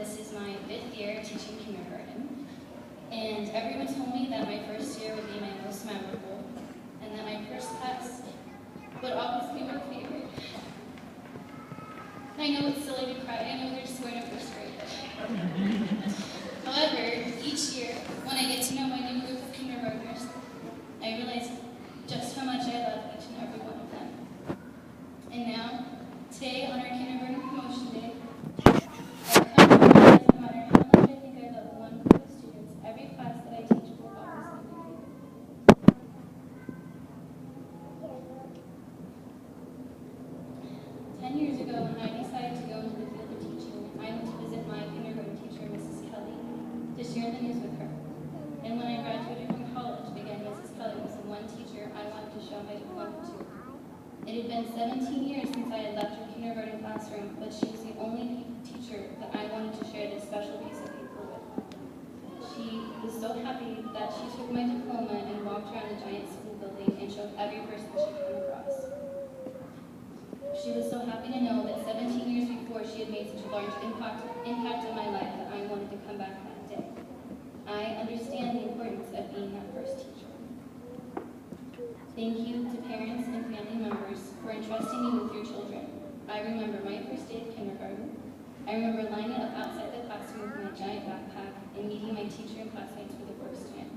This is my 5th year teaching kindergarten, and everyone told me that my first year would be my most memorable, and that my first class would always be my favorite. I know it's silly to cry, I know they're just going to first grade. However, each year, when I get to know my new group of kindergartners, I realize just how much I love each and every one of them. And now, today on our kindergarten promotion day, I've come to realize no matter how much I think I love one group of students, every class that I teach will always be my favorite. 10 years ago, when I decided to go into the field of teaching, I went to visit my kindergarten teacher, Mrs. Kelly, to share the news with her. And when I graduated from college, again, Mrs. Kelly was the one teacher I wanted to show my diploma to. It had been 17 years since I had left her kindergarten classroom, but she was the only teacher that I wanted to share this special piece of paper with. She was so happy that she took my diploma and walked around the giant school building and showed every person she came across. She was so happy to know that 17 years before she had made such a large impact on my life that I wanted to come back that day. I understand the importance of being that first teacher. Thank you to parents and family members for entrusting me with your children. I remember my first day of kindergarten. I remember lining up outside the classroom with my giant backpack and meeting my teacher and classmates for the first time.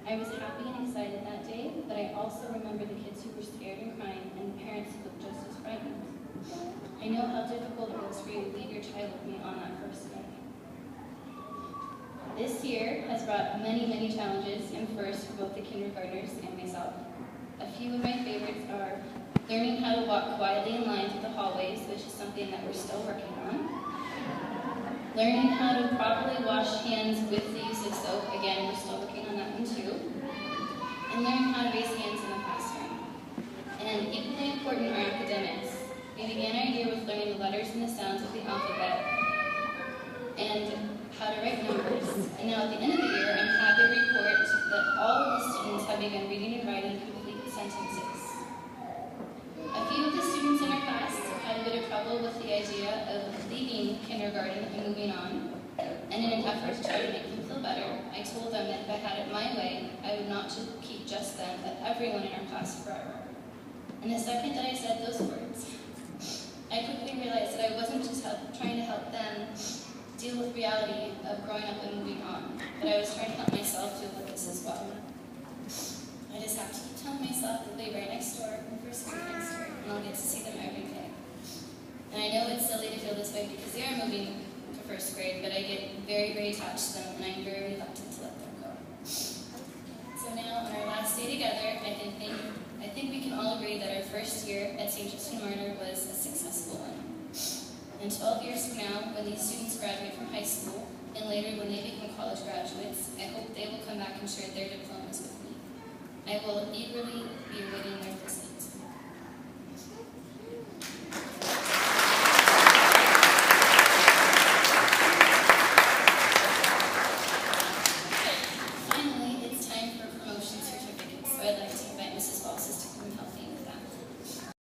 I was happy and excited that day, but I also remember the kids who were scared and crying and the parents who looked just as frightened. I know how difficult it was for you to leave your child with me on that first day. This year has brought many, many challenges and firsts for both the kindergartners and myself. A few of my favorites are learning how to walk quietly in line through the hallways, which is something that we're still working on. Learning how to properly wash hands with the use of soap, again, we're still working on that one too. And learning how to raise hands in the classroom. And equally important are academics. We began our year with learning the letters and the sounds of the alphabet and how to write numbers. And now at the end of the year, I'm happy to report that all of the students have begun reading and writing complete sentences. A few of the students in our class had a bit of trouble with the idea of leaving kindergarten and moving on. And in an effort to try to make them feel better, I told them that if I had it my way, I would not keep just them, but everyone in our class forever. And the second that I said those words, I quickly realized that I wasn't just trying to help them deal with reality of growing up and moving on, but I was trying to help myself deal with this as well. I just have to keep telling myself that they right next door, and first grade next door, and I'll get to see them every day. And I know it's silly to feel this way because they are moving to first grade, but I get very, very attached to them, and I'm very reluctant to let them go. So now, on our last day together, I think we can all agree that our first year at St. Justin Martyr was a successful one. And 12 years from now, when these students graduate from high school, and later when they become college graduates, I hope they will come back and share their diplomas with me. I will eagerly be awaiting their visit.